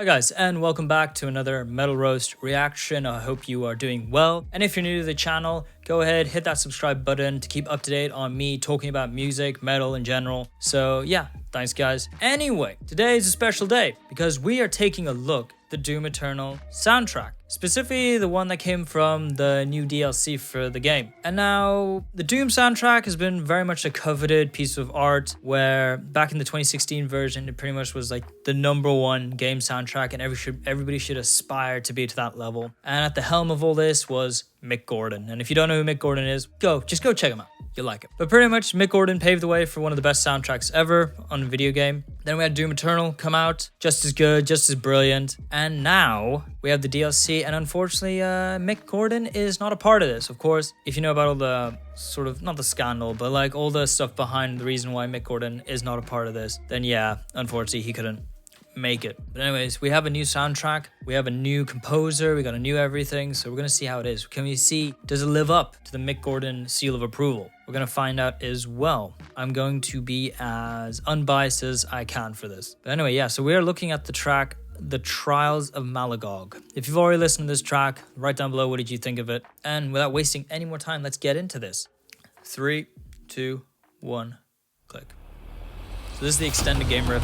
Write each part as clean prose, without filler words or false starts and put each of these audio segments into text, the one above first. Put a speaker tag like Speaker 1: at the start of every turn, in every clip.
Speaker 1: Hi guys, and welcome back to another Metal Roast reaction. I hope you are doing well. And if you're new to the channel, go ahead, hit that subscribe button to keep up to date on me talking about music, metal in general. So yeah, thanks guys. Anyway, today is a special day because we are taking a look at the Doom Eternal soundtrack. Specifically, the one that came from the new DLC for the game. And now, the Doom soundtrack has been very much a coveted piece of art where back in the 2016 version, it pretty much was like the #1 game soundtrack and everybody should aspire to be to that level. And at the helm of all this was Mick Gordon. And if you don't know who Mick Gordon is, just go check him out. You'll like it. But pretty much, Mick Gordon paved the way for one of the best soundtracks ever on a video game. Then we had Doom Eternal come out, just as good, just as brilliant. And now we have the DLC, and unfortunately, Mick Gordon is not a part of this. Of course, if you know about all the sort of, not the scandal, but like all the stuff behind the reason why Mick Gordon is not a part of this, then yeah, unfortunately, he couldn't make it. But anyways, we have a new soundtrack, we have a new composer, we got a new everything, so we're gonna see how it is. Can we see, does it live up to the Mick Gordon seal of approval? We're gonna find out as well. I'm going to be as unbiased as I can for this. But anyway, yeah, so we are looking at the track The Trials of Maligog. If you've already listened to this track, write down below what did you think of it. And without wasting any more time, let's get into this. 3, 2, 1, click. So this is the extended game riff.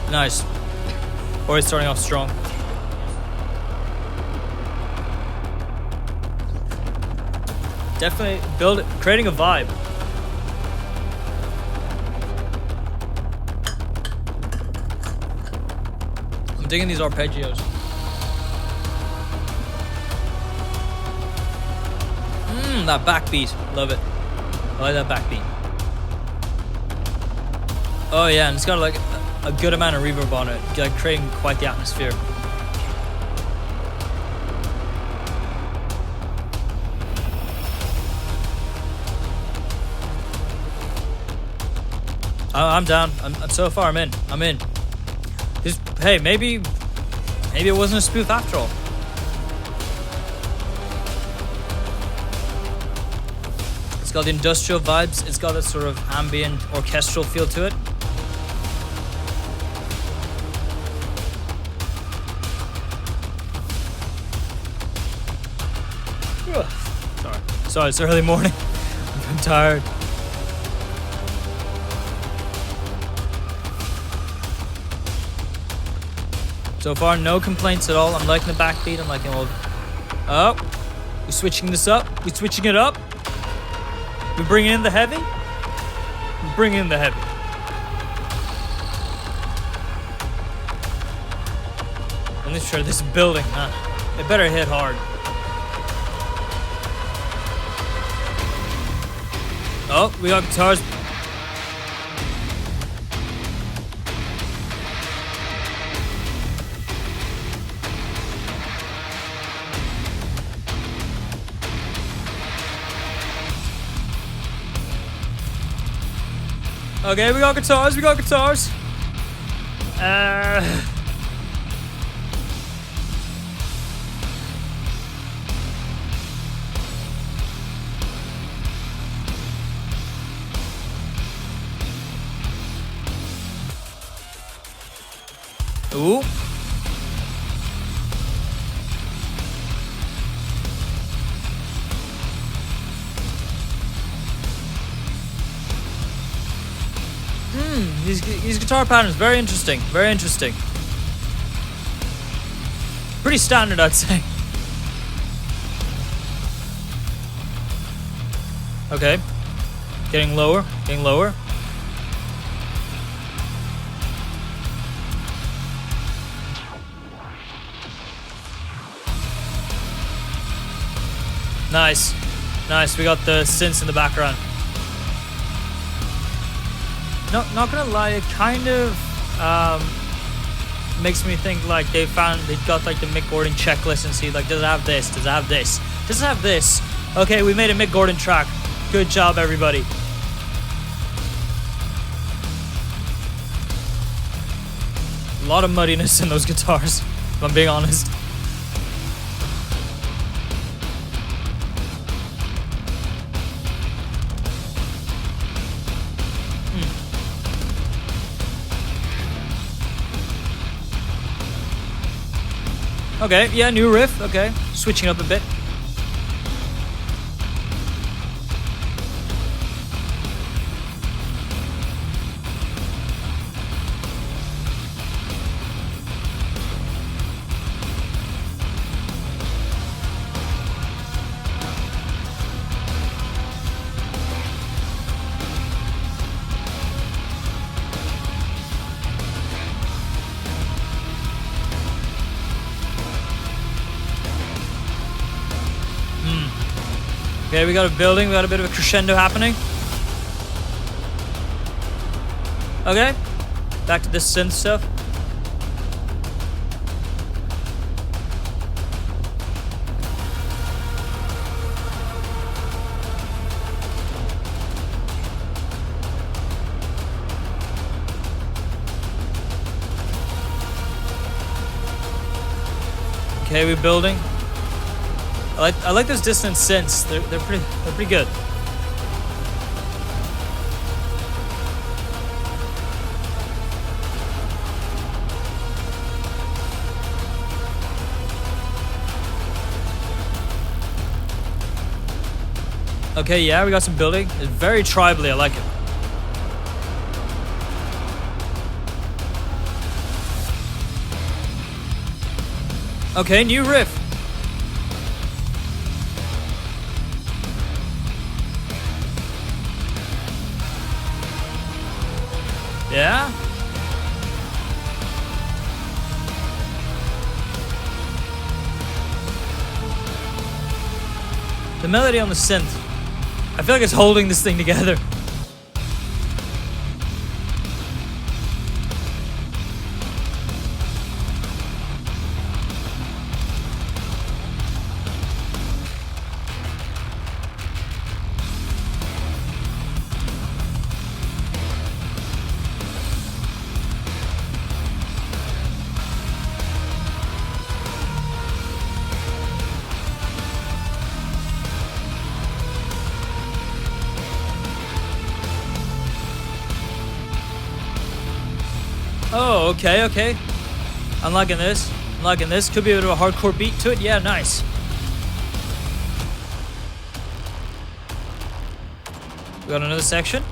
Speaker 1: Nice. Already starting off strong. Definitely creating a vibe. I'm digging these arpeggios. That backbeat. Love it. I like that backbeat. Oh yeah, and it's got like a good amount of reverb on it, like creating quite the atmosphere. I'm down. So far I'm in. Hey, maybe it wasn't a spoof after all. It's got the industrial vibes. It's got a sort of ambient orchestral feel to it. Sorry, it's early morning. I'm tired. So far, no complaints at all. I'm liking the backbeat. I'm liking all. Oh, we're switching this up. We're switching it up. We're bringing in the heavy. We're bringing in the heavy. I'm not sure this building, it better hit hard. Oh, we got guitars. Okay, we got guitars. Ooh. These guitar patterns, very interesting. Pretty standard, I'd say. Okay. Getting lower. Nice. We got the synths in the background. No, not gonna lie, it kind of makes me think like they've got like the Mick Gordon checklist and see like, does it have this? Does it have this? Does it have this? Okay, we made a Mick Gordon track. Good job, everybody. A lot of muddiness in those guitars, if I'm being honest. Okay, yeah, new riff. Okay, switching up a bit. Okay, we got a building, we got a bit of a crescendo happening. Okay, back to this synth stuff. Okay, we're building. I like those dissonant synths. They're pretty good. Okay, yeah, we got some building. It's very tribally. I like it. Okay, new riff. Yeah? The melody on the synth. I feel like it's holding this thing together. Oh, okay, okay. I'm liking this. I'm liking this. Could be a bit of a hardcore beat to it. Yeah, nice. We got another section.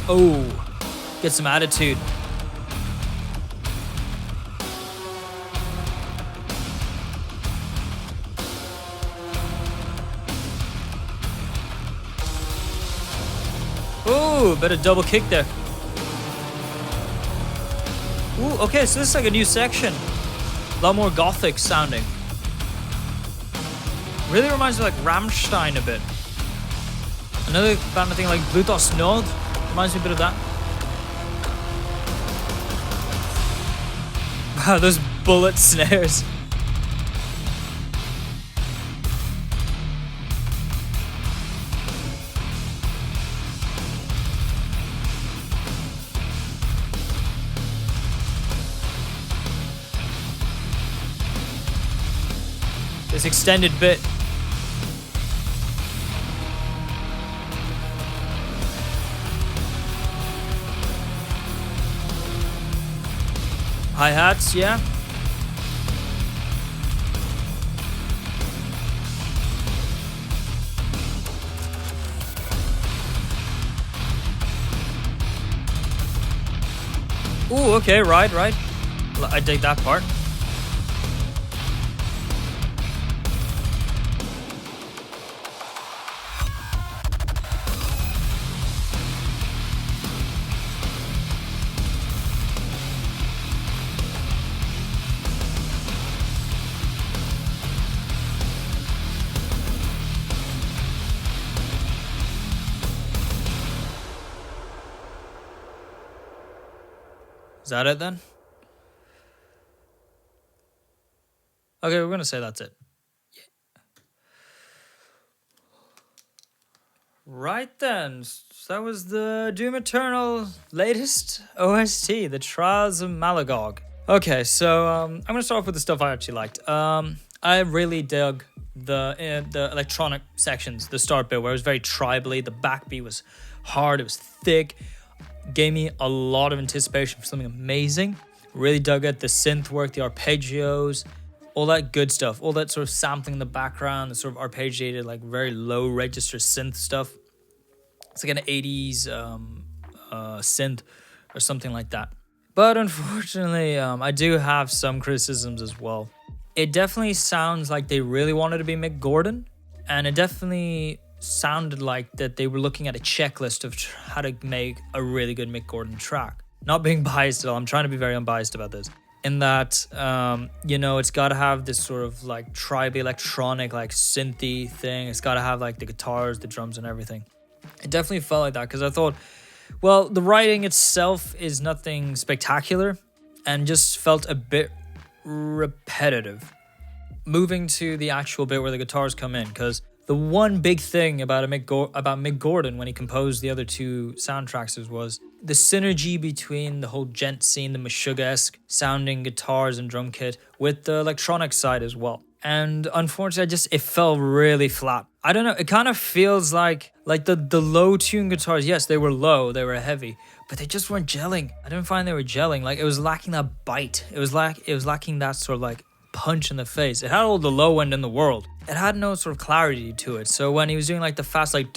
Speaker 1: Oh, get some attitude. Ooh, bit of double kick there. Ooh, okay, so this is like a new section. A lot more gothic sounding. Really reminds me of like Rammstein a bit. Another band I think like Blutos Nod. Reminds me a bit of that. Wow, those bullet snares. This extended bit. Hi-hats, yeah. Ooh, okay, right. I dig that part. Is that it then? Okay, we're gonna say that's it. Right then, that was the Doom Eternal latest OST, The Trials of Maligog. Okay, so I'm gonna start off with the stuff I actually liked. I really dug the electronic sections, the start bit where it was very tribally, the backbeat was hard, it was thick, gave me a lot of anticipation for something amazing. Really dug it, the synth work, the arpeggios, all that good stuff, all that sort of sampling in the background, the sort of arpeggiated, like very low register synth stuff. It's like an 80s synth or something like that. But unfortunately, I do have some criticisms as well. It definitely sounds like they really wanted to be Mick Gordon, and it definitely sounded like that they were looking at a checklist of how to make a really good Mick Gordon track. Not being biased at all, I'm trying to be very unbiased about this. In that, you know, it's got to have this sort of like tribe electronic, like synthy thing. It's got to have like the guitars, the drums, and everything. It definitely felt like that because I thought, well, the writing itself is nothing spectacular and just felt a bit repetitive. Moving to the actual bit where the guitars come in, because the one big thing about Mick Gordon when he composed the other two soundtracks was the synergy between the whole Djent scene, the Meshuggah-esque sounding guitars and drum kit, with the electronic side as well. And unfortunately, it fell really flat. I don't know, it kind of feels like the low tune guitars, yes, they were low, they were heavy, but they just weren't gelling. I didn't find they were gelling. Like, it was lacking that bite. It was lacking that sort of like punch in the face. It had all the low end in the world. It had no sort of clarity to it. So when he was doing like the fast, like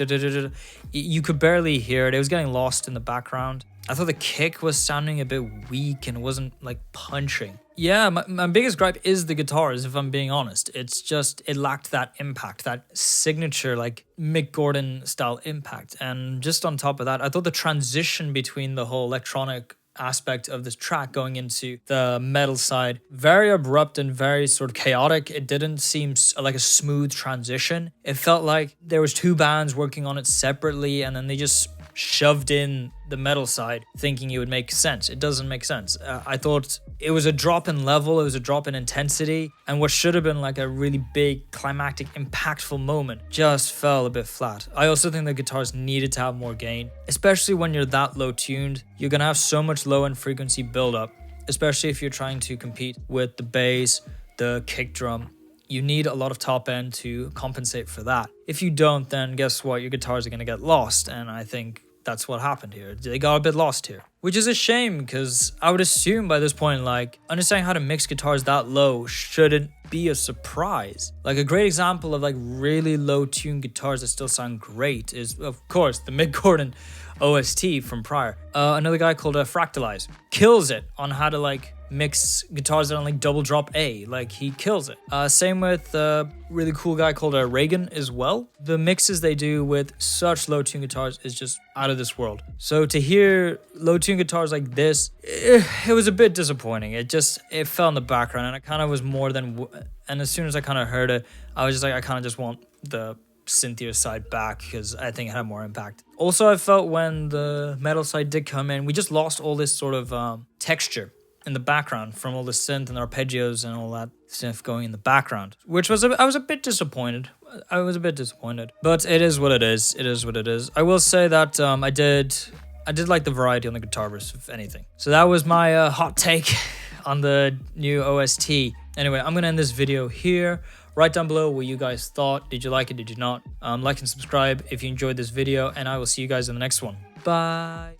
Speaker 1: you could barely hear it. It was getting lost in the background. I thought the kick was sounding a bit weak and wasn't like punching. Yeah, my biggest gripe is the guitars, if I'm being honest. It's just, it lacked that impact, that signature like Mick Gordon style impact. And just on top of that, I thought the transition between the whole electronic aspect of this track going into the metal side, very abrupt and very sort of chaotic. It didn't seem like a smooth transition. It felt like there was two bands working on it separately and then they just shoved in the metal side thinking it would make sense. It doesn't make sense. I thought it was a drop in level, it was a drop in intensity, and what should have been like a really big climactic impactful moment just fell a bit flat. I also think the guitars needed to have more gain, especially when you're that low tuned. You're gonna have so much low end frequency buildup, especially if you're trying to compete with the bass, the kick drum. You need a lot of top end to compensate for that. If you don't, then guess what? Your guitars are going to get lost. And I think that's what happened here. They got a bit lost here, which is a shame because I would assume by this point, like, understanding how to mix guitars that low shouldn't be a surprise. Like, a great example of like really low tuned guitars that still sound great is, of course, the Mick Gordon OST from prior. Another guy called Fractalize kills it on how to like mix guitars that are on like double drop A. Like, he kills it. Same with a really cool guy called Reagan as well. The mixes they do with such low tune guitars is just out of this world. So to hear low tune guitars like this, it was a bit disappointing. It fell in the background, and it kind of was more than. And as soon as I kind of heard it, I was just like, I kind of just want the synthier side back because I think it had more impact. Also, I felt when the metal side did come in, we just lost all this sort of texture in the background from all the synth and arpeggios and all that stuff going in the background, which was I was a bit disappointed. But it is what it is. It is what it is. I will say that I did like the variety on the guitar verse, if anything. So that was my hot take on the new OST. Anyway, I'm gonna end this video here. Write down below what you guys thought. Did you like it? Did you not? Like and subscribe if you enjoyed this video, and I will see you guys in the next one. Bye.